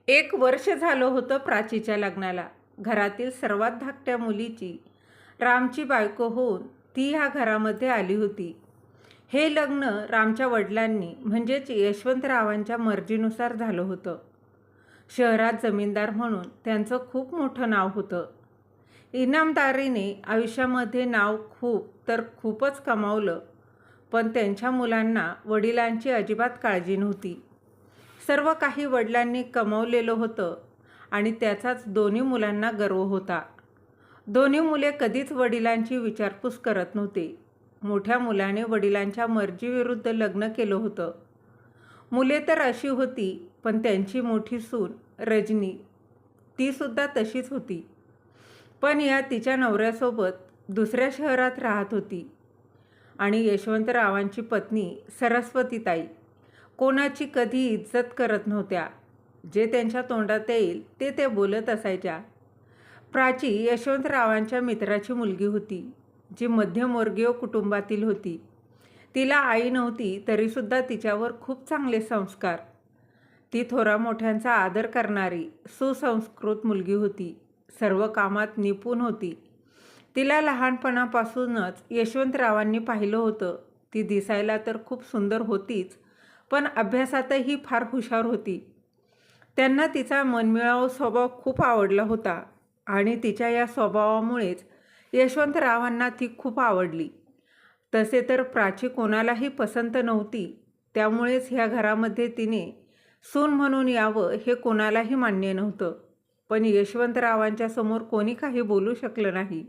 एक वर्ष झालं होतं प्राचीच्या लग्नाला. घरातील सर्वात धाकट्या मुलीची रामची बायको होऊन ती ह्या घरामध्ये आली होती. हे लग्न रामच्या वडिलांनी म्हणजेच यशवंतरावांच्या मर्जीनुसार झालं होतं. शहरात जमीनदार म्हणून त्यांचं खूप मोठं नाव होतं. इनामदारीने आयुष्यामध्ये नाव खूप तर खूपच कमावलं, पण त्यांच्या मुलांना वडिलांची अजिबात काळजी नव्हती. सर्व काही वडिलांनी कमावलेलं होतं आणि त्याचाच दोन्ही मुलांना गर्व होता. दोन्ही मुले कधीच वडिलांची विचारपूस करत नव्हते. मोठ्या मुलाने वडिलांच्या मर्जीविरुद्ध लग्न केलं होतं. मुले तर अशी होती, पण त्यांची मोठी सून रजनी तीसुद्धा तशीच होती. पण या तिच्या नवऱ्यासोबत दुसऱ्या शहरात राहत होती. आणि यशवंतरावांची पत्नी सरस्वतीताई कोणाची कधी इज्जत करत नव्हत्या. जे त्यांच्या तोंडात येईल ते बोलत असायच्या. प्राची यशवंतरावांच्या मित्राची मुलगी होती, जी मध्यमवर्गीय कुटुंबातील होती. तिला आई नव्हती, तरीसुद्धा तिच्यावर खूप चांगले संस्कार. ती थोरा मोठ्यांचा आदर करणारी सुसंस्कृत मुलगी होती. सर्व कामात निपुण होती. तिला लहानपणापासूनच यशवंतरावांनी पाहिलं होतं. ती दिसायला तर खूप सुंदर होतीच, पण अभ्यासातही फार हुशार होती. त्यांना तिचा मनमिळावू स्वभाव खूप आवडला होता आणि तिच्या या स्वभावामुळेच यशवंतरावांना ती खूप आवडली. तसे तर प्राची कोणालाही पसंत नव्हती, त्यामुळेच ह्या घरामध्ये तिने सून म्हणून यावं हे कोणालाही मान्य नव्हतं. पण यशवंतरावांच्या समोर कोणी काही बोलू शकलं नाही.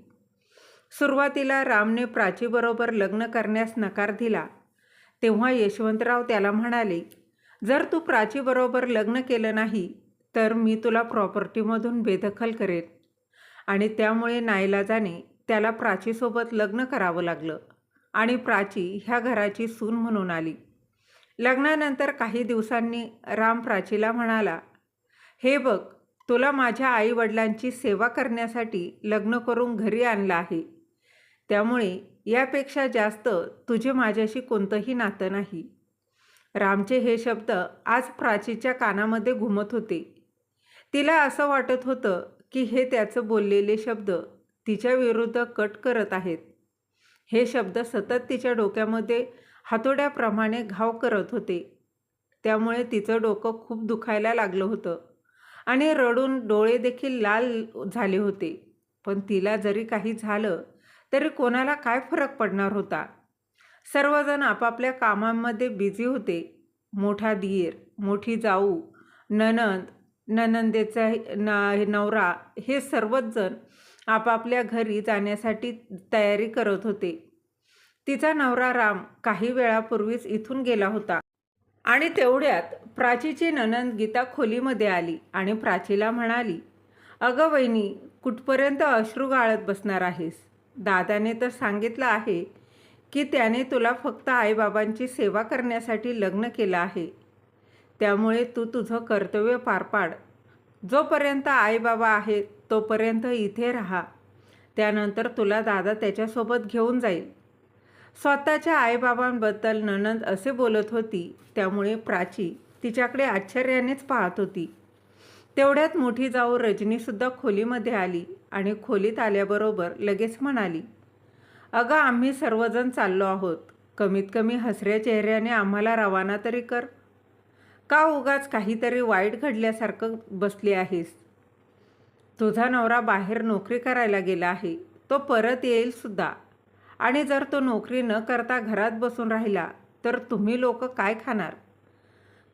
सुरुवातीला रामने प्राचीबरोबर लग्न करण्यास नकार दिला. तेव्हा यशवंतराव त्याला म्हणाले, जर तू प्राचीबरोबर लग्न केलं नाही तर मी तुला प्रॉपर्टीमधून बेदखल करेन. आणि त्यामुळे नाईलाजाने त्याला प्राचीसोबत लग्न करावं लागलं आणि प्राची ह्या घराची सून म्हणून आली. लग्नानंतर काही दिवसांनी राम प्राचीला म्हणाला, हे बघ, तुला माझ्या आईवडिलांची सेवा करण्यासाठी लग्न करून घरी आणलं आहे. त्यामुळे यापेक्षा जास्त तुझे माझ्याशी कोणतंही नातं नाही. रामचे हे शब्द आज प्राचीच्या कानामध्ये घुमत होते. तिला असं वाटत होतं की हे त्याचं बोललेले शब्द तिच्या विरुद्ध कट करत आहेत. हे शब्द सतत तिच्या डोक्यामध्ये हातोड्याप्रमाणे घाव करत होते. त्यामुळे तिचं डोकं खूप दुखायला लागलं होतं आणि रडून डोळे देखील लाल झाले होते. पण तिला जरी काही झालं तरी कोणाला काय फरक पडणार होता. सर्वजण आपापल्या कामांमध्ये बिझी होते. मोठा दीर, मोठी जाऊ, नणंद, नणंदेचा नवरा हे सर्वच जण आपापल्या घरी जाण्यासाठी तयारी करत होते. तिचा नवरा राम काही वेळापूर्वीच इथून गेला होता आणि तेवढ्यात प्राचीची नणंद गीता खोलीमध्ये आली आणि प्राचीला म्हणाली, अगं वहिनी, कुठपर्यंत अश्रू गाळत बसणार आहेस? दादाने तर सांगितलं आहे की त्याने तुला फक्त आईबाबांची सेवा करण्यासाठी लग्न केलं आहे. त्यामुळे तू तुझं कर्तव्य पार पाड. जोपर्यंत आईबाबा आहेत तोपर्यंत इथे राहा. त्यानंतर तुला दादा त्याच्यासोबत घेऊन जाईल. स्वतःच्या आईबाबांबद्दल नणंद असे बोलत होती, त्यामुळे प्राची तिच्याकडे आश्चर्यानेच पाहत होती. तेवढ्यात मोठी जाऊ रजनीसुद्धा खोलीमध्ये आली आणि खोलीत आल्याबरोबर लगेच म्हणाली, अगं, आम्ही सर्वजण चाललो आहोत. कमीत कमी हसऱ्या चेहऱ्याने आम्हाला रवाना तरी कर. का उगाच काहीतरी वाईट घडल्यासारखं बसली आहेस? तुझा नवरा बाहेर नोकरी करायला गेला आहे. तो परत येईल सुद्धा. आणि जर तो नोकरी न करता घरात बसून राहिला तर तुम्ही लोक काय खाणार?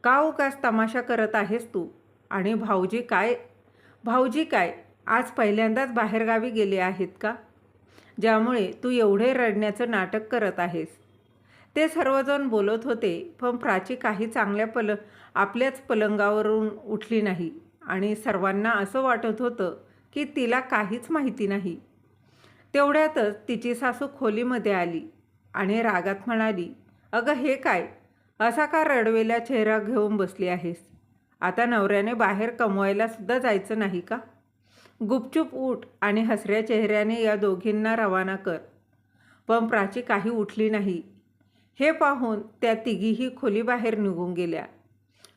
का उगाच तमाशा करत आहेस तू? आणि भाऊजी काय आज पहिल्यांदाच बाहेरगावी गेले आहेत का, ज्यामुळे तू एवढे रडण्याचं नाटक करत आहेस? ते सर्वजण बोलत होते, पण प्राची काही आपल्याच पलंगावरून उठली नाही आणि सर्वांना असं वाटत होतं की तिला काहीच माहिती नाही. तेवढ्यातच तिची सासू खोलीमध्ये आली आणि रागात म्हणाली, अगं, हे काय? असा का रडवेला चेहरा घेऊन बसली आहेस? आता नवऱ्याने बाहेर कमवायला सुद्धा जायचं नाही का? गुपचूप उठ आणि हसऱ्या चेहऱ्याने या दोघींना रवाना कर. पण प्राची काही उठली नाही. हे पाहून त्या तिघीही खोलीबाहेर निघून गेल्या.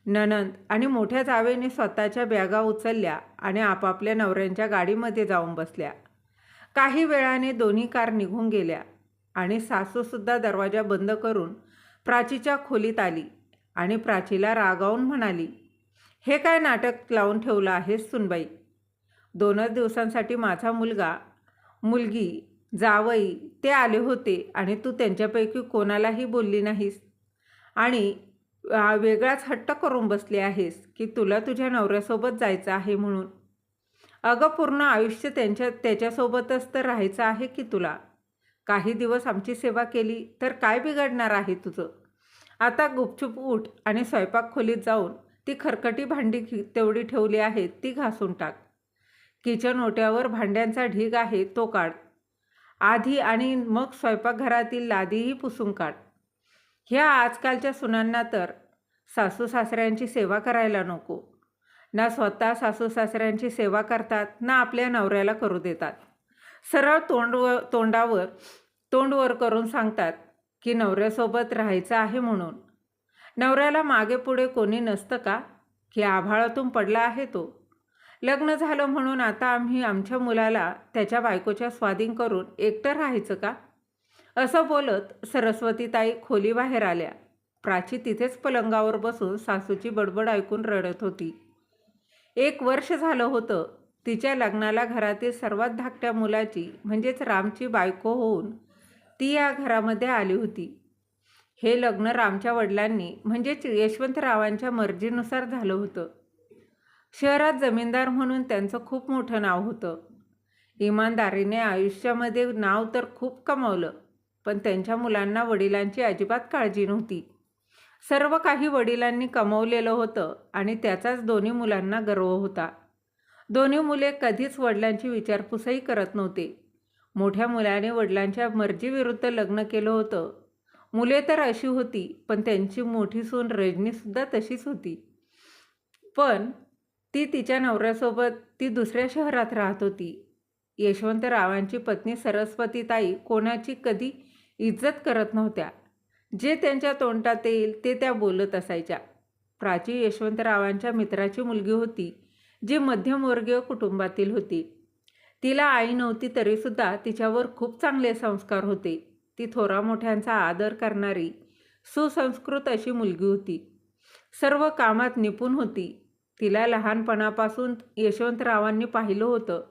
नणंद आणि मोठ्या जावेने स्वतःच्या बॅगा उचलल्या आणि आपापल्या नवऱ्यांच्या गाडीमध्ये जाऊन बसल्या. काही वेळाने दोन्ही कार निघून गेल्या आणि सासूसुद्धा दरवाजा बंद करून प्राचीच्या खोलीत आली आणि प्राचीला रागावून म्हणाली, "हे काय नाटक लावून ठेवलं आहेस सुनबाई? 2च दिवसांसाठी माझा मुलगा, मुलगी, जावई ते आले होते आणि तू त्यांच्यापैकी कोणालाही बोलली नाहीस आणि वेगळाच हट्ट करून बसली आहेस की तुला तुझ्या नवऱ्यासोबत जायचं आहे म्हणून. अगं, पूर्ण आयुष्य त्याच्यासोबतच तर राहायचं आहे की तुला. काही दिवस आमची सेवा केली तर काय बिघडणार आहे तुझं? आता गुपचूप उठ आणि स्वयंपाक खोलीत जाऊन ती खरकटी भांडी तेवढी ठेवली आहेत ती घासून टाक. किचन ओट्यावर भांड्यांचा ढीग आहे तो काढ आधी आणि मग स्वयंपाकघरातील लादीही पुसून काढ. ह्या आजकालच्या सुनांना तर सासू सासऱ्यांची सेवा करायला नको. ना स्वतः सासू सासऱ्यांची सेवा करतात ना आपल्या नवऱ्याला करू देतात. सरळ तोंड वर करून सांगतात की नवऱ्यासोबत राहायचं आहे म्हणून. नवऱ्याला मागे पुढे कोणी नसतं का? की आभाळातून पडला आहे तो. लग्न झालं म्हणून आता आम्ही आमच्या मुलाला त्याच्या बायकोच्या स्वाधीन करून एकटं राहायचं का? असं बोलत सरस्वतीताई खोलीबाहेर आल्या. प्राची तिथेच पलंगावर बसून सासूची बडबड ऐकून रडत होती. 1 वर्ष झालं होतं तिच्या लग्नाला. घरातील सर्वात धाकट्या मुलाची म्हणजेच रामची बायको होऊन ती या घरामध्ये आली होती. हे लग्न रामच्या वडिलांनी म्हणजेच यशवंतरावांच्या मर्जीनुसार झालं होतं. शहरात जमीनदार म्हणून त्यांचं खूप मोठं नाव होतं. इमानदारीने आयुष्यामध्ये नाव तर खूप कमावलं, पण त्यांच्या मुलांना वडिलांची अजिबात काळजी नव्हती. सर्व काही वडिलांनी कमावलेलं होतं आणि त्याचाच दोन्ही मुलांना गर्व होता. दोन्ही मुले कधीच वडिलांची विचारपूसही करत नव्हते. मोठ्या मुलाने वडिलांच्या मर्जीविरुद्ध लग्न केलं होतं. मुले तर अशी होती, पण त्यांची मोठी सून रजनीसुद्धा तशीच होती. पण ती तिच्या नवऱ्यासोबत ती दुसऱ्या शहरात राहत होती. यशवंतरावांची पत्नी सरस्वतीताई कोणाची कधी इज्जत करत नव्हत्या. जे त्यांच्या तोंडात येईल ते त्या बोलत असायच्या. प्राची यशवंतरावांच्या मित्राची मुलगी होती, जी मध्यमवर्गीय कुटुंबातील होती. तिला आई नव्हती तरीसुद्धा तिच्यावर खूप चांगले संस्कार होते. ती थोरामोठ्यांचा आदर करणारी सुसंस्कृत अशी मुलगी होती. सर्व कामात निपुण होती. तिला लहानपणापासून यशवंतरावांनी पाहिलं होतं.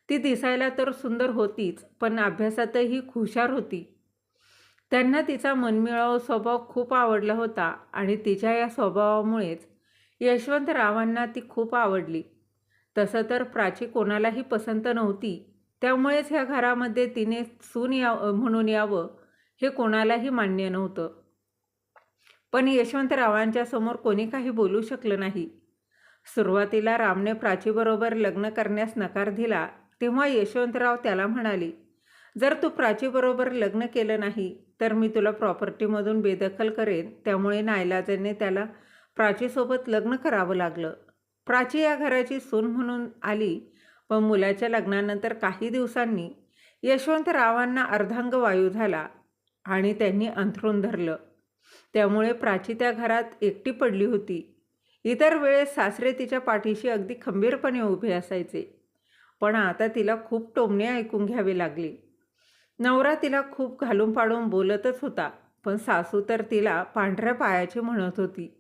ती दिसायला तर सुंदर होतीच, पण अभ्यासातही हुशार होती. त्यांना तिचा मनमिळाऊ स्वभाव खूप आवडला होता आणि तिच्या या स्वभावामुळेच यशवंतरावांना ती खूप आवडली. तसं तर प्राची कोणालाही पसंत नव्हती. त्यामुळेच ह्या घरामध्ये तिने सून म्हणून यावं हे कोणालाही मान्य नव्हतं. पण यशवंतरावांच्या समोर कोणी काही बोलू शकलं नाही. सुरुवातीला रामने प्राचीबरोबर लग्न करण्यास नकार दिला तेव्हा यशवंतराव त्याला म्हणाले, "जर तू प्राचीबरोबर लग्न केलं नाही तर मी तुला प्रॉपर्टीमधून बेदखल करेन." त्यामुळे नाईलाजाने त्याला प्राचीसोबत लग्न करावं लागलं. प्राची या घराची सून म्हणून आली, पण मुलाच्या लग्नानंतर काही दिवसांनी यशवंतरावांना अर्धांगवायू झाला आणि त्यांनी अंथरूण धरलं. त्यामुळे प्राची त्या घरात एकटी पडली होती. इतर वेळेस सासरे तिच्या पाठीशी अगदी खंबीरपणे उभे असायचे, पण आता तिला खूप टोमणे ऐकून घ्यावे लागले. नवरा तिला खूप घालून पाडून बोलतच होता, पण सासू तर तिला पांढऱ्या पायाची म्हणत होती.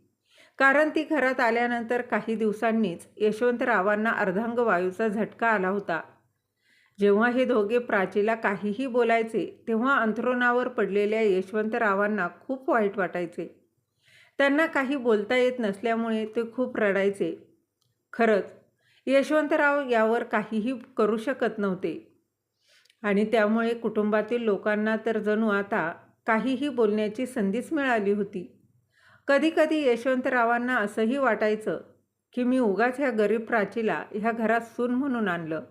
कारण ती घरात आल्यानंतर काही दिवसांनीच यशवंतरावांना अर्धांगवायूचा झटका आला होता. जेव्हा हे दोघे प्राचीला काहीही बोलायचे तेव्हा अंथरुणावर पडलेल्या यशवंतरावांना खूप वाईट वाटायचे. त्यांना काही बोलता येत नसल्यामुळे ते खूप रडायचे. खरंच यशवंतराव यावर काहीही करू शकत नव्हते आणि त्यामुळे कुटुंबातील लोकांना तर जणू आता काहीही बोलण्याची संधीच मिळाली होती. कधीकधी यशवंतरावांना असंही वाटायचं की मी उगाच ह्या गरीब प्राचीला ह्या घरात सून म्हणून आणलं.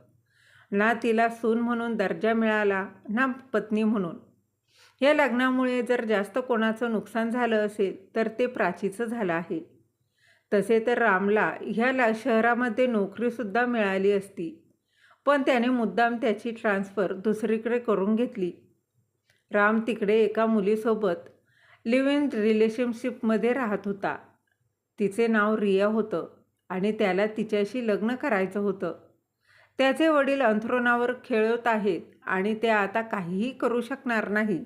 ना तिला सून म्हणून दर्जा मिळाला ना पत्नी म्हणून. या लग्नामुळे जर जास्त कोणाचं नुकसान झालं असेल तर ते प्राचीचं झालं आहे. तसे तर रामला ह्या शहरामध्ये नोकरीसुद्धा मिळाली असती, पण त्याने मुद्दाम त्याची ट्रान्सफर दुसरीकडे करून घेतली. राम तिकडे एका मुलीसोबत लिव्ह इन रिलेशनशिपमध्ये राहत होता. तिचे नाव रिया होतं आणि त्याला तिच्याशी लग्न करायचं होतं. त्याचे वडील अंथरुणावर खेळत आहेत आणि ते आता काहीही करू शकणार नाही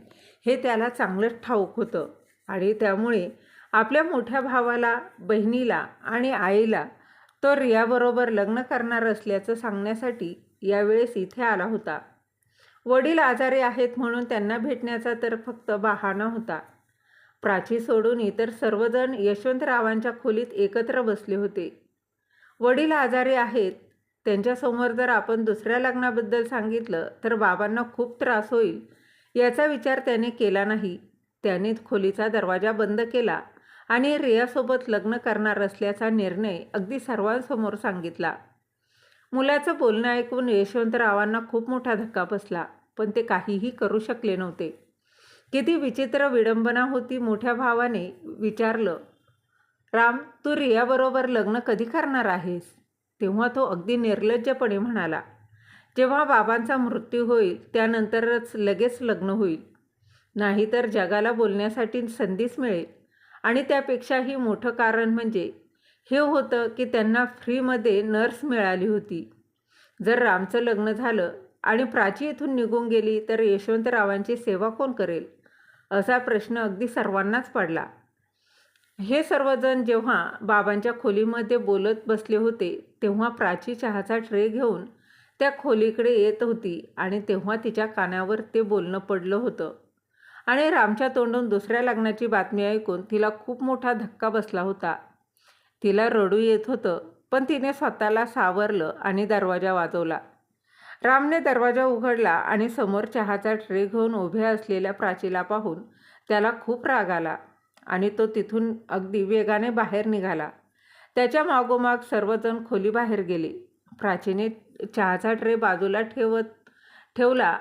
हे त्याला चांगलंच ठाऊक होतं आणि त्यामुळे आपल्या मोठ्या भावाला, बहिणीला आणि आईला तो रियाबरोबर लग्न करणार असल्याचं सांगण्यासाठी यावेळेस इथे आला होता. वडील आजारी आहेत म्हणून त्यांना भेटण्याचा तर फक्त बहाणा होता. प्राची सोडून इतर सर्वजण यशवंतरावांच्या खोलीत एकत्र बसले होते. वडील आजारी आहेत, त्यांच्यासमोर जर आपण दुसऱ्या लग्नाबद्दल सांगितलं तर बाबांना खूप त्रास होईल याचा विचार त्याने केला नाही. त्याने खोलीचा दरवाजा बंद केला आणि रियासोबत लग्न करणार असल्याचा निर्णय अगदी सर्वांसमोर सांगितला. मुलाचं बोलणं ऐकून यशवंतरावांना खूप मोठा धक्का बसला, पण ते काहीही करू शकले नव्हते. किती विचित्र विडंबना होती. मोठ्या भावाने विचारलं, राम, तू रियाबरोबर लग्न कधी करणार आहेस? तेव्हा तो अगदी निर्लज्जपणे म्हणाला, जेव्हा बाबांचा मृत्यू होईल त्यानंतरच लगेच लग्न होईल. नाहीतर जगाला बोलण्यासाठी संधीच मिळेल. आणि त्यापेक्षाही मोठं कारण म्हणजे हे होतं की त्यांना फ्रीमध्ये नर्स मिळाली होती. जर रामचं लग्न झालं आणि प्राची इथून निघून गेली तर यशवंतरावांची सेवा कोण करेल, असा प्रश्न अगदी सर्वांनाच पडला. हे सर्वजण जेव्हा बाबांच्या खोलीमध्ये बोलत बसले होते तेव्हा प्राची चहाचा ट्रे घेऊन त्या खोलीकडे येत होती आणि तेव्हा तिच्या कानावर ते बोलणं पडलं होतं आणि रामच्या तोंडून दुसऱ्या लग्नाची बातमी ऐकून तिला खूप मोठा धक्का बसला होता. तिला रडू येत होतं, पण तिने स्वतःला सावरलं आणि दरवाजा वाजवला. रामने दरवाजा उघडला आणि समोर चहाचा ट्रे घेऊन उभ्या असलेल्या प्राचीला पाहून त्याला खूप राग आला आणि तो तिथून अगदी वेगाने बाहेर निघाला. त्याच्या मागोमाग सर्वजण खोलीबाहेर गेले. प्राचीने चहाचा ट्रे बाजूला ठेवला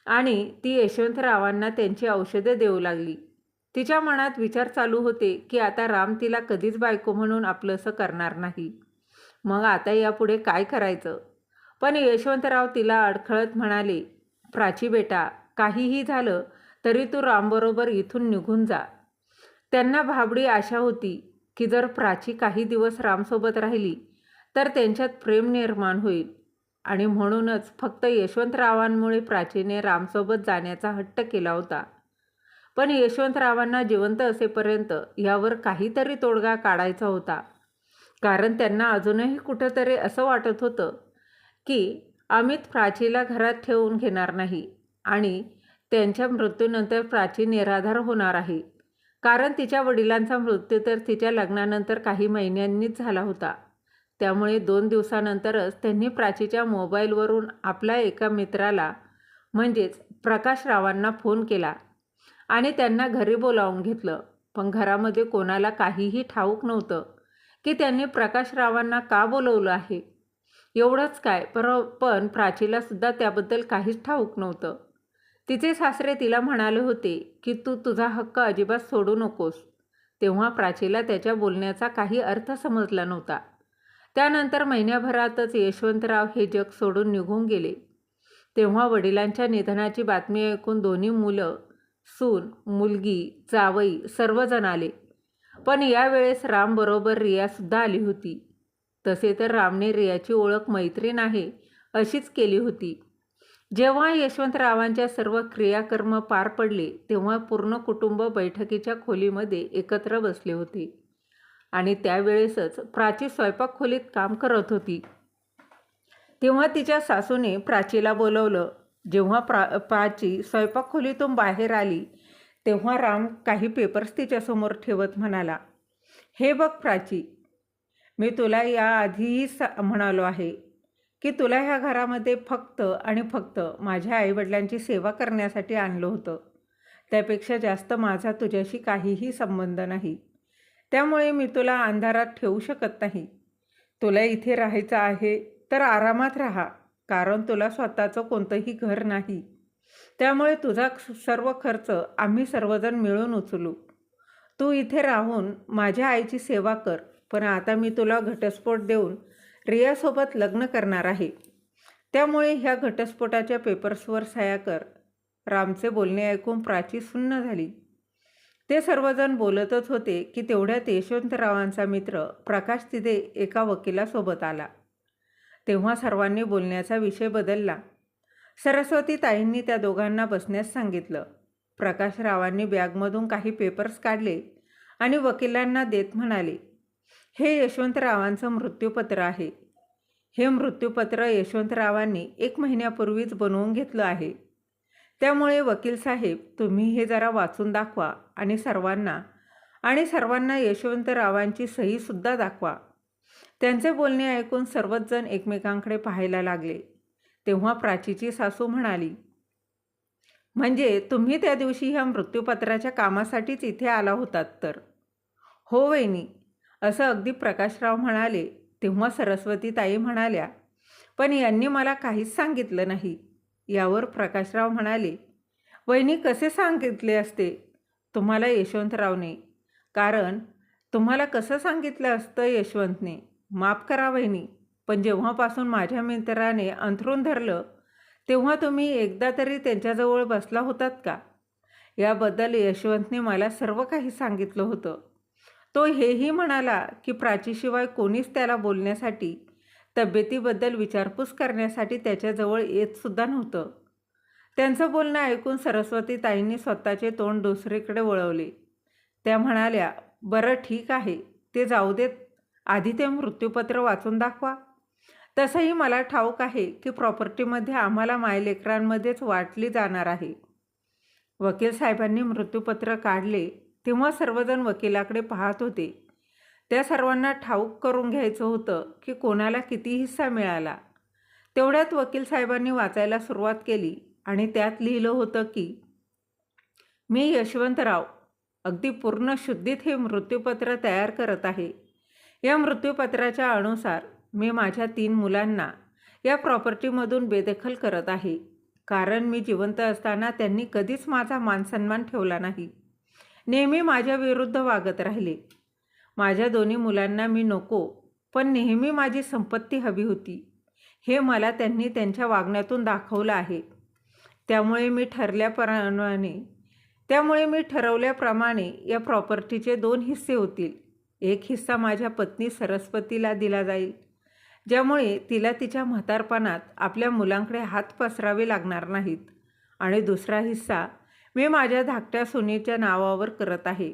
आणि ती यशवंतरावांना त्यांची औषधे देऊ लागली. तिच्या मनात विचार चालू होते की आता राम तिला कधीच बायको म्हणून आपलंसं करणार नाही. मग आता यापुढे काय करायचं? पण यशवंतराव तिला अडखळत म्हणाले, प्राची बेटा, काहीही झालं तरी तू रामबरोबर इथून निघून जा. त्यांना भाबडी आशा होती की जर प्राची काही दिवस रामसोबत राहिली तर त्यांच्यात प्रेम निर्माण होईल आणि म्हणूनच फक्त यशवंतरावांमुळे प्राचीने रामसोबत जाण्याचा हट्ट केला होता. पण यशवंतरावांना जिवंत असेपर्यंत यावर काहीतरी तोडगा काढायचा होता. कारण त्यांना अजूनही कुठंतरी असं वाटत होतं की अमित प्राचीला घरात ठेवून घेणार नाही आणि त्यांच्या मृत्यूनंतर प्राची निराधार होणार आहे. कारण तिच्या वडिलांचा मृत्यू तर तिच्या लग्नानंतर काही महिन्यांनीच झाला होता. त्यामुळे 2 दिवसानंतरच त्यांनी प्राचीच्या मोबाईलवरून आपल्या एका मित्राला म्हणजेच प्रकाशरावांना फोन केला आणि त्यांना घरी बोलावून घेतलं. पण घरामध्ये कोणाला काहीही ठाऊक नव्हतं की त्यांनी प्रकाशरावांना का बोलवलं आहे. एवढंच काय, पण प्राचीलासुद्धा त्याबद्दल काहीच ठाऊक नव्हतं. तिचे सासरे तिला म्हणाले होते की तू तुझा हक्क अजिबात सोडू नकोस. तेव्हा प्राचीला त्याच्या बोलण्याचा काही अर्थ समजला नव्हता. त्यानंतर महिन्याभरातच यशवंतराव हे जग सोडून निघून गेले. तेव्हा वडिलांच्या निधनाची बातमी ऐकून दोन्ही मुलं, सून, मुलगी, जावई सर्वजण आले. पण यावेळेस रामबरोबर रियासुद्धा आली होती. तसे तर रामने रियाची ओळख मैत्रीण आहे अशीच केली होती. जेव्हा यशवंतरावांच्या सर्व क्रियाकर्म पार पडले तेव्हा पूर्ण कुटुंब बैठकीच्या खोलीमध्ये एकत्र बसले होते आणि त्यावेळेसच प्राची स्वयंपाक खोलीत काम करत होती. तेव्हा तिच्या सासूने प्राचीला बोलवलं. जेव्हा प्राची स्वयंपाक खोलीतून बाहेर आली तेव्हा राम काही पेपर्स तिच्यासमोर ठेवत म्हणाला, हे बघ प्राची, मी तुला याआधीही म्हणालो आहे की तुला ह्या घरामध्ये फक्त आणि फक्त माझ्या आईवडिलांची सेवा करण्यासाठी आणलं होतं. त्यापेक्षा जास्त माझा तुझ्याशी काहीही संबंध नाही. त्यामुळे मी तुला अंधारात ठेवू शकत नाही. तुला इथे राहायचं आहे तर आरामात राहा, कारण तुला स्वतःचं कोणतंही घर नाही. त्यामुळे तुझा सर्व खर्च आम्ही सर्वजण मिळून उचलू. तू इथे राहून माझ्या आईची सेवा कर. पण आता मी तुला घटस्फोट देऊन रियासोबत लग्न करणार आहे. त्यामुळे ह्या घटस्फोटाच्या पेपर्सवर सह्या कर. रामचे बोलणे ऐकून प्राची सुन्न झाली. ते सर्वजण बोलतच होते की तेवढ्यात यशवंतरावांचा मित्र प्रकाश तिथे एका वकिलासोबत आला. तेव्हा सर्वांनी बोलण्याचा विषय बदलला. सरस्वती ताईंनी त्या दोघांना बसण्यास सांगितलं. प्रकाशरावांनी बॅगमधून काही पेपर्स काढले आणि वकिलांना देत म्हणाले, हे यशवंतरावांचं मृत्यूपत्र आहे. हे मृत्यूपत्र यशवंतरावांनी 1 महिन्यापूर्वीच बनवून घेतलं आहे. त्यामुळे वकील साहेब, तुम्ही हे जरा वाचून दाखवा आणि सर्वांना यशवंतरावांची सहीसुद्धा दाखवा. त्यांचे बोलणे ऐकून सर्वच जण एकमेकांकडे पाहायला लागले. तेव्हा प्राचीची सासू म्हणाली, म्हणजे तुम्ही त्या दिवशी ह्या मृत्यूपत्राच्या कामासाठीच इथे आला होतात तर? हो वहिनी, असं अगदी प्रकाशराव म्हणाले. तेव्हा सरस्वती ताई म्हणाल्या, पण यांनी मला काहीच सांगितलं नाही. यावर प्रकाशराव म्हणाले, वहिनी कसे सांगितले असते तुम्हाला यशवंतरावने? कारण तुम्हाला कसं सांगितलं असतं यशवंतने? माफ करा वहिनी, पण जेव्हापासून माझ्या मित्राने अंथरूण धरलं तेव्हा तुम्ही एकदा तरी त्यांच्याजवळ बसला होतात का? याबद्दल यशवंतने मला सर्व काही सांगितलं होतं. तो हेही म्हणाला की प्राचीशिवाय कोणीच त्याला बोलण्यासाठी, तब्येतीबद्दल विचारपूस करण्यासाठी त्याच्याजवळ येतसुद्धा नव्हतं. त्यांचं बोलणं ऐकून सरस्वती ताईंनी स्वतःचे तोंड दुसरीकडे वळवले. त्या म्हणाल्या, बरं ठीक आहे, ते जाऊ देत. आधी ते मृत्यूपत्र वाचून दाखवा. तसंही मला ठाऊक आहे की प्रॉपर्टीमध्ये आम्हाला मायलेकरांमध्येच वाटली जाणार आहे. वकील साहेबांनी मृत्यूपत्र काढले तेव्हा सर्वजण वकिलाकडे पाहत होते. त्या सर्वांना ठाऊक करून घ्यायचं होतं की कोणाला किती हिस्सा मिळाला. तेवढ्यात वकील साहेबांनी वाचायला सुरुवात केली आणि त्यात लिहिलं होतं की, मी यशवंतराव अगदी पूर्ण शुद्धीत हे मृत्यूपत्र तयार करत आहे. या मृत्यूपत्राच्या अनुसार मी माझ्या 3 मुलांना या प्रॉपर्टीमधून बेदखल करत आहे. कारण मी जिवंत असताना त्यांनी कधीच माझा मानसन्मान ठेवला नाही. नेहमी माझ्या विरुद्ध वागत राहिले. माझ्या 2 मुलांना मी नको, पण नेहमी माझी संपत्ती हवी होती. हे मला त्यांनी त्यांच्या वागण्यातून दाखवलं आहे. त्यामुळे मी ठरवल्याप्रमाणे या प्रॉपर्टीचे 2 हिस्से होतील. एक हिस्सा माझ्या पत्नी सरस्वतीला दिला जाईल, ज्यामुळे तिला तिच्या म्हातारपणात आपल्या मुलांकडे हात पसरावे लागणार नाहीत. आणि दुसरा हिस्सा मी माझ्या धाकट्या सुनेच्या नावावर करत आहे.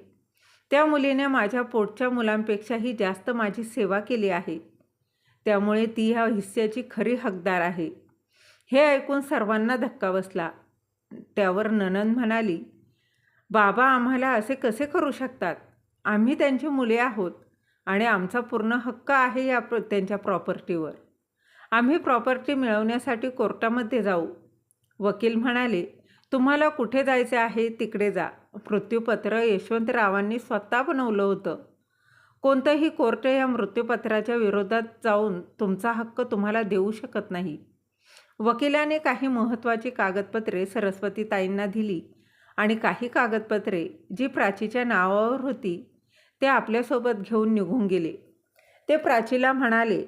त्या मुलीने माझ्या पोटच्या मुलांपेक्षाही जास्त माझी सेवा केली आहे. त्यामुळे ती ह्या हिस्स्याची खरी हकदार आहे. हे ऐकून सर्वांना धक्का बसला. त्यावर नणंद म्हणाली, बाबा आम्हाला असे कसे करू शकतात? आम्ही त्यांची मुले आहोत आणि आमचा पूर्ण हक्क आहे त्यांच्या प्रॉपर्टीवर. आम्ही प्रॉपर्टी मिळवण्यासाठी कोर्टामध्ये जाऊ. वकील म्हणाले, तुम्हाला कुठे जायचे आहे तिकडे जा. मृत्यूपत्र यशवंतरावांनी स्वतः बनवलं होतं. कोणतंही कोर्ट या मृत्यूपत्राच्या विरोधात जाऊन तुमचा हक्क तुम्हाला देऊ शकत नाही. वकिलाने काही महत्त्वाची कागदपत्रे सरस्वती ताईंना दिली आणि काही कागदपत्रे जी प्राचीच्या नावावर होती ते आपल्यासोबत घेऊन निघून गेले. ते प्राचीला म्हणाले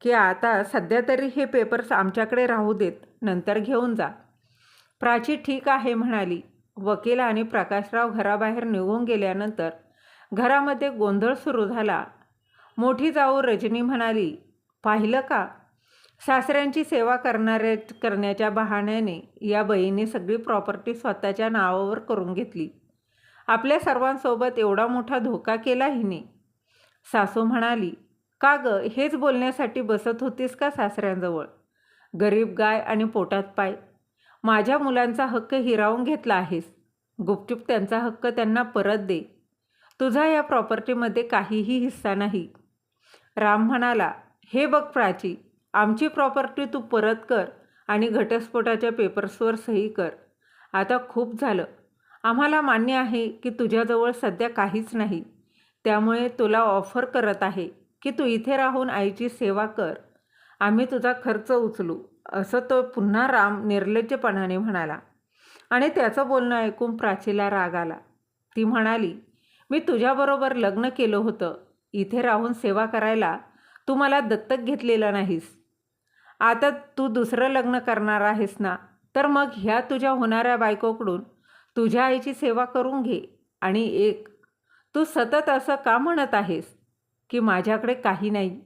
की आता सध्या तरी हे पेपर्स आमच्याकडे राहू देत, नंतर घेऊन जा. प्राची ठीक आहे म्हणाली. वकील आणि प्रकाशराव घराबाहेर निघून गेल्यानंतर घरामध्ये गोंधळ सुरू झाला. मोठी जाऊ रजनी म्हणाली, पाहिलं का, सासऱ्यांची सेवा करण्याच्या बहाण्याने या बाईने सगळी प्रॉपर्टी स्वतःच्या नावावर करून घेतली. आपल्या सर्वांसोबत एवढा मोठा धोका केला हिने. सासू म्हणाली, का ग, हेच बोलण्यासाठी बसत होतीस का सासऱ्यांजवळ? गरीब गाय आणि पोटात पाय. माझ्या मुलांचा हक्क हिरावून घेतला आहेस. गुपचूप त्यांचा हक्क त्यांना परत दे. तुझा या प्रॉपर्टीमध्ये काहीही हिस्सा नाही. राम म्हणाला, हे बघ प्राची, आमची प्रॉपर्टी तू परत कर आणि घटस्फोटाच्या पेपर्सवर सही कर. आता खूप झालं. आम्हाला मान्य आहे की तुझ्याजवळ सध्या काहीच नाही. त्यामुळे तुला ऑफर करत आहे की तू इथे राहून आईची सेवा कर. आम्ही तुझा खर्च उचलू, असं तो पुन्हा राम निर्लज्जपणाने म्हणाला. आणि त्याचं बोलणं ऐकून प्राचीला राग आला. ती म्हणाली, मी तुझ्याबरोबर लग्न केलं होतं. इथे राहून सेवा करायला तू मला दत्तक घेतलेलं नाहीस. आता तू दुसरं लग्न करणार आहेस ना, तर मग ह्या तुझ्या होणाऱ्या बायकोकडून तुझ्या आईची सेवा करून घे आणि एक, तू सतत असं का म्हणत आहेस की माझ्याकडे काही नाही?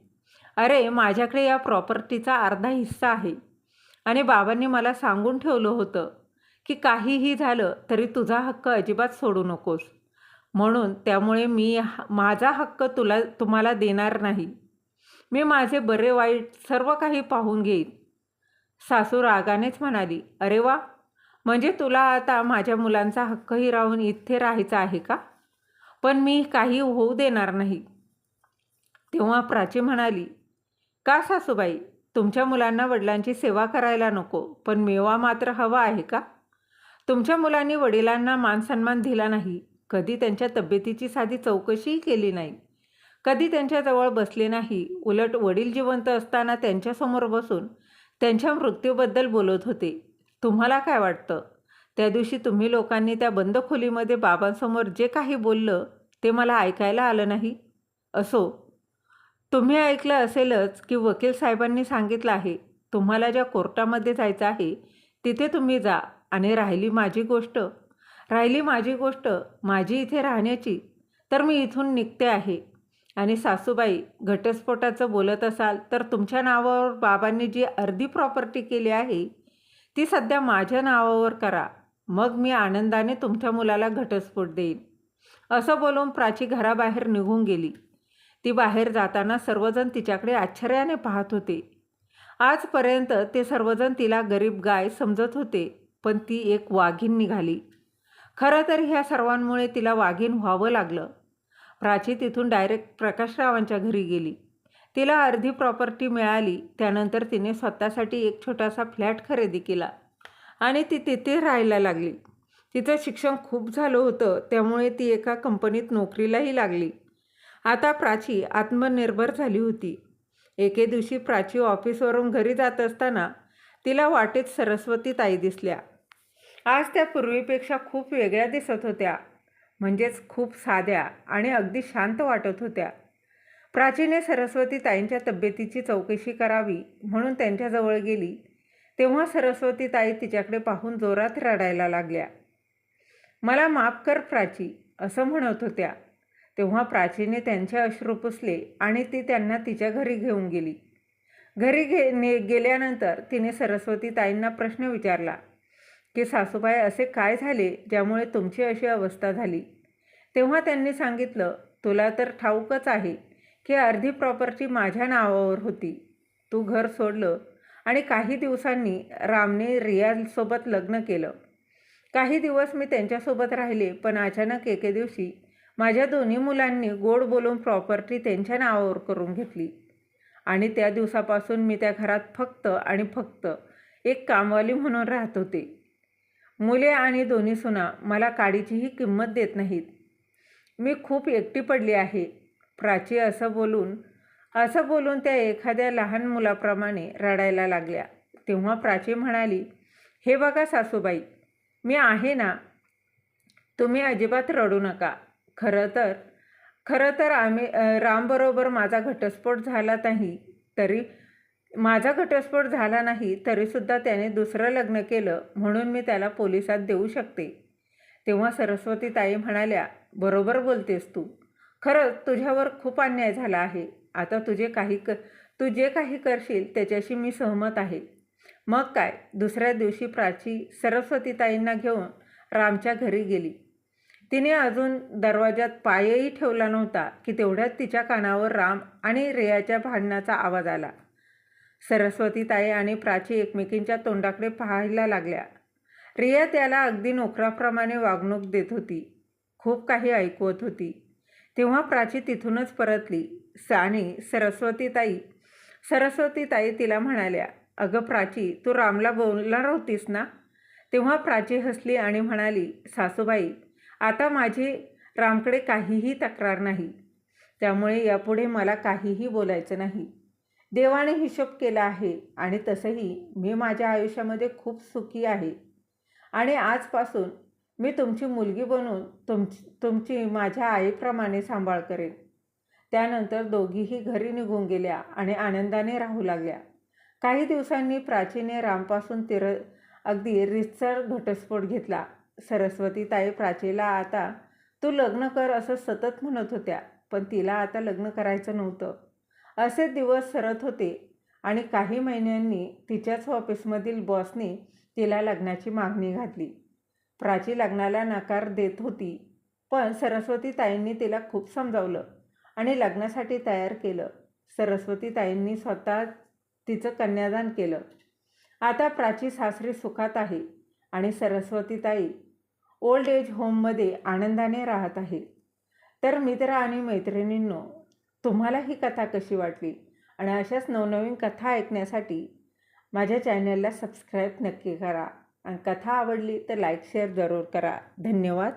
अरे, माझ्याकडे या प्रॉपर्टीचा अर्धा हिस्सा आहे आणि बाबांनी मला सांगून ठेवलं होतं की काहीही झालं तरी तुझा हक्क अजिबात सोडू नकोस. म्हणून त्यामुळे मी माझा हक्क तुम्हाला देणार नाही. मी माझे बरे वाईट सर्व काही पाहून घेईन. सासू रागानेच म्हणाली, अरे वा, म्हणजे तुला आता माझ्या मुलांचा हक्कही राहून इथे राहायचा आहे का? पण मी काही होऊ देणार नाही. तेव्हा प्राची म्हणाली, का सासूबाई, तुमच्या मुलांना वडिलांची सेवा करायला नको, पण मेवा मात्र हवा आहे का? तुमच्या मुलांनी वडिलांना मानसन्मान दिला नाही, कधी त्यांच्या तब्येतीची साधी चौकशीही केली नाही, कधी त्यांच्याजवळ बसले नाही. उलट वडील जिवंत असताना त्यांच्यासमोर बसून त्यांच्या मृत्यूबद्दल बोलत होते. तुम्हाला काय वाटतं, त्या दिवशी तुम्ही लोकांनी त्या बंद खोलीमध्ये बाबांसमोर जे काही बोललं ते मला ऐकायला आलं नाही? असो, तुम्ही ऐकलं असेलच की वकील साहेबांनी सांगितलं आहे, तुम्हाला ज्या कोर्टामध्ये जायचं आहे तिथे तुम्ही जा. आणि राहिली माझी गोष्ट माझी इथे राहण्याची, तर मी इथून निघते आहे. आणि सासूबाई, घटस्फोटाचं बोलत असाल तर तुमच्या नावावर बाबांनी जी अर्धी प्रॉपर्टी केली आहे ती सध्या माझ्या नावावर करा. मग मी आनंदाने तुमच्या मुलाला घटस्फोट देईन. असं बोलून प्राची घराबाहेर निघून गेली. ती बाहेर जाताना सर्वजण तिच्याकडे आश्चर्याने पाहत होते. आजपर्यंत ते सर्वजण तिला गरीब गाय समजत होते, पण ती एक वाघीण निघाली. खरं तर ह्या सर्वांमुळे तिला वाघीण व्हावं लागलं. प्राची तिथून डायरेक्ट प्रकाशरावांच्या घरी गेली. तिला अर्धी प्रॉपर्टी मिळाली. त्यानंतर तिने स्वतःसाठी एक छोटासा फ्लॅट खरेदी केला आणि ती तिथे राहायला लागली. तिचं शिक्षण खूप झालं होतं, त्यामुळे ती एका कंपनीत नोकरीलाही लागली. आता प्राची आत्मनिर्भर झाली होती. एके दिवशी प्राची ऑफिसवरून घरी जात असताना तिला वाटेत सरस्वती ताई दिसल्या. आज त्या पूर्वीपेक्षा खूप वेगळ्या दिसत होत्या, म्हणजेच खूप साध्या आणि अगदी शांत वाटत होत्या. प्राचीने सरस्वती ताईंच्या तब्येतीची चौकशी करावी म्हणून त्यांच्याजवळ गेली. तेव्हा सरस्वती ताई तिच्याकडे पाहून जोरात रडायला लागल्या. मला माफ कर प्राची, असं म्हणत होत्या. तेव्हा प्राचीने त्यांचे अश्रू पुसले आणि ती त्यांना तिच्या घरी घेऊन गेली. घरी गेल्यानंतर तिने सरस्वती ताईंना प्रश्न विचारला की सासूबाई, असे काय झाले ज्यामुळे तुमची अशी अवस्था झाली? तेव्हा त्यांनी सांगितलं, तुला तर ठाऊकच आहे की अर्धी प्रॉपर्टी माझ्या नावावर होती. तू घर सोडलं आणि काही दिवसांनी रामने रियासोबत लग्न केलं. काही दिवस मी त्यांच्यासोबत राहिले, पण अचानक एके दिवशी माझ्या दोन्ही मुलांनी गोड बोलून प्रॉपर्टी त्यांच्या नावावर करून घेतली आणि त्या दिवसापासून मी त्या घरात फक्त आणि फक्त एक कामवाली म्हणून राहत होते. मुले आणि दोन्ही सुना मला काडीचीही किंमत देत नाहीत. मी खूप एकटी पडली आहे. प्राची असं बोलून त्या एखाद्या लहान मुलाप्रमाणे रडायला लागल्या. तेव्हा प्राची म्हणाली, हे बघा सासूबाई, मी आहे ना, तुम्ही अजिबात रडू नका. खरं तर रामबरोबर माझा घटस्फोट झाला नाही तरीसुद्धा त्याने दुसरं लग्न केलं, म्हणून मी त्याला पोलिसात देऊ शकते. तेव्हा सरस्वती ताई म्हणाल्या, बरोबर बोलतेस तू. खरंच तुझ्यावर खूप अन्याय झाला आहे. आता तू जे काही करशील त्याच्याशी मी सहमत आहे. मग काय, दुसऱ्या दिवशी प्राची सरस्वती ताईंना घेऊन रामच्या घरी गेली. तिने अजून दरवाजात पायही ठेवला नव्हता की तेवढ्यात तिच्या कानावर राम आणि रियाच्या भांडणाचा आवाज आला. सरस्वती ताई आणि प्राची एकमेकींच्या तोंडाकडे पाहायला लागल्या. रिया त्याला अगदी नोकराप्रमाणे वागणूक देत होती, खूप काही ऐकवत होती. तेव्हा प्राची तिथूनच परतली आणि सरस्वती ताई तिला म्हणाल्या, अगं प्राची, तू रामला बोलणार होतीस ना? तेव्हा प्राची हसली आणि म्हणाली, सासूबाई, आता माझी रामकडे काहीही तक्रार नाही, त्यामुळे यापुढे मला काहीही बोलायचं नाही. देवाने हिशोब केला आहे आणि तसंही मी माझ्या आयुष्यामध्ये खूप सुखी आहे आणि आजपासून मी तुमची मुलगी बनून तुमची माझ्या आईप्रमाणे सांभाळ करेन. त्यानंतर दोघीही घरी निघून गेल्या आणि आनंदाने राहू लागल्या. काही दिवसांनी प्राचीने रामपासून अगदी रीतसर घटस्फोट घेतला. सरस्वती ताई प्राचीला आता तू लग्न कर असं सतत म्हणत होत्या, पण तिला आता लग्न करायचं नव्हतं. असे दिवस सरत होते आणि काही महिन्यांनी तिच्याच ऑफिसमधील बॉसने तिला लग्नाची मागणी घातली. प्राची लग्नाला नकार देत होती, पण सरस्वती ताईंनी तिला खूप समजावलं आणि लग्नासाठी तयार केलं. सरस्वती ताईंनी स्वतः तिचं कन्यादान केलं. आता प्राची सासरी सुखात आहे आणि सरस्वती ताई ओल्ड एज होममध्ये आनंदाने राहत आहे. तर मित्र आणि मैत्रिणींनो, तुम्हाला ही कथा कशी वाटली? आणि अशाच नवनवीन कथा ऐकण्यासाठी माझ्या चॅनलला सबस्क्राईब नक्की करा आणि कथा आवडली तर लाईक शेअर जरूर करा. धन्यवाद.